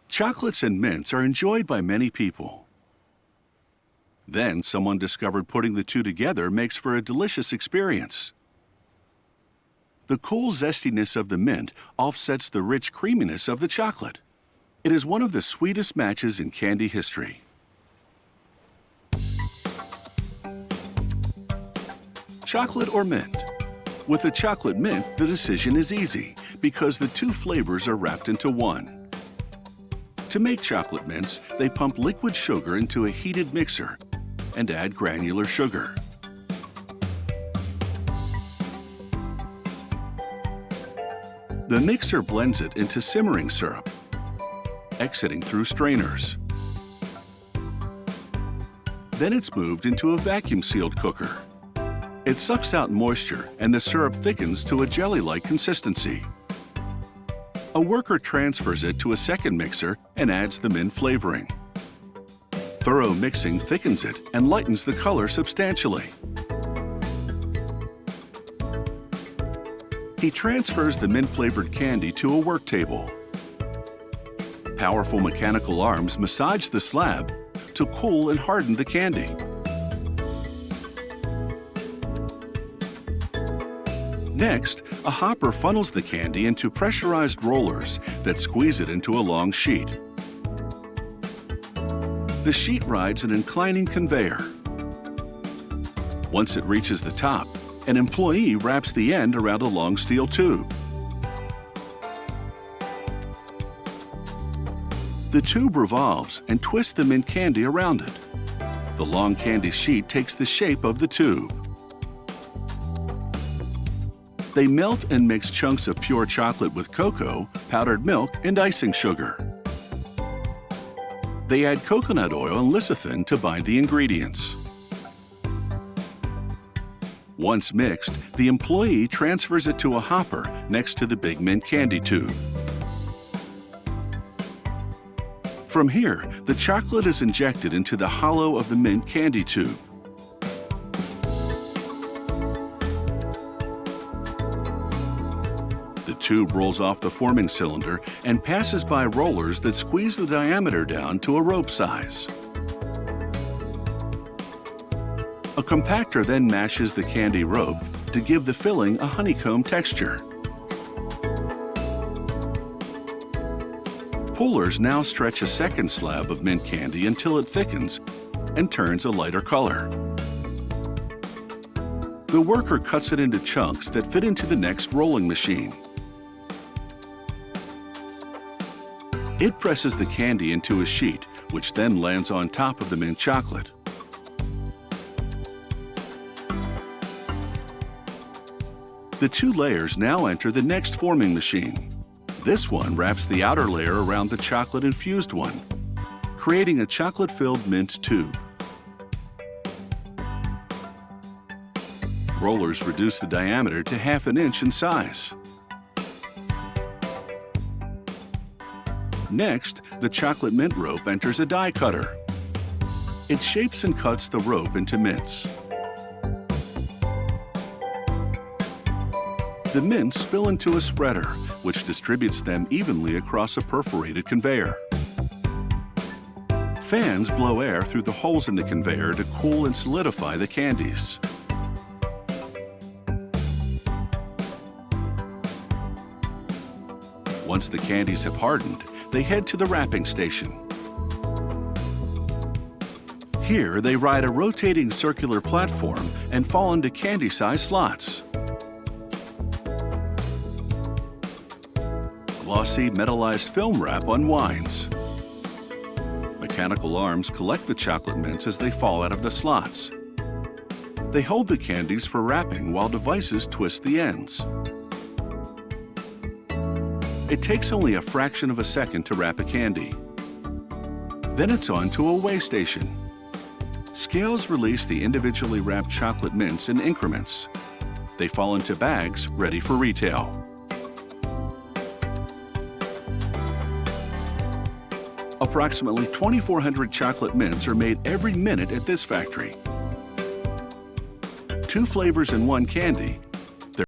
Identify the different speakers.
Speaker 1: Chocolates and mints are enjoyed by many people. Then someone discovered putting the two together makes for a delicious experience. The cool zestiness of the mint offsets the rich creaminess of the chocolate. It is one of the sweetest matches in candy history. Chocolate or mint? With a chocolate mint, the decision is easy because the two flavors are wrapped into one. To make chocolate mints, they pump liquid sugar into a heated mixer and add granular sugar. The mixer blends it into simmering syrup, exiting through strainers. Then it's moved into a vacuum-sealed cooker. It sucks out moisture and the syrup thickens to a jelly-like consistency. A worker transfers it to a second mixer and adds the mint flavoring. Thorough mixing thickens it and lightens the color substantially. He transfers the mint-flavored candy to a work table. Powerful mechanical arms massage the slab to cool and harden the candy. Next, a hopper funnels the candy into pressurized rollers that squeeze it into a long sheet. The sheet rides an inclining conveyor. Once it reaches the top, an employee wraps the end around a long steel tube. The tube revolves and twists the mint candy around it. The long candy sheet takes the shape of the tube. They melt and mix chunks of pure chocolate with cocoa, powdered milk, and icing sugar. They add coconut oil and lecithin to bind the ingredients. Once mixed, the employee transfers it to a hopper next to the big mint candy tube. From here, the chocolate is injected into the hollow of the mint candy tube. The tube rolls off the forming cylinder and passes by rollers that squeeze the diameter down to a rope size. A compactor then mashes the candy rope to give the filling a honeycomb texture. Pullers now stretch a second slab of mint candy until it thickens and turns a lighter color. The worker cuts it into chunks that fit into the next rolling machine. It presses the candy into a sheet, which then lands on top of the mint chocolate. The two layers now enter the next forming machine. This one wraps the outer layer around the chocolate-infused one, creating a chocolate-filled mint tube. Rollers reduce the diameter to ½ an inch in size. Next, the chocolate mint rope enters a die cutter. It shapes and cuts the rope into mints. The mints spill into a spreader, which distributes them evenly across a perforated conveyor. Fans blow air through the holes in the conveyor to cool and solidify the candies. Once the candies have hardened, they head to the wrapping station. Here, they ride a rotating circular platform and fall into candy-sized slots. Glossy metallized film wrap unwinds. Mechanical arms collect the chocolate mints as they fall out of the slots. They hold the candies for wrapping while devices twist the ends. It takes only a fraction of a second to wrap a candy. Then it's on to a weigh station. Scales release the individually wrapped chocolate mints in increments. They fall into bags ready for retail. Approximately 2,400 chocolate mints are made every minute at this factory. 2 flavors in one candy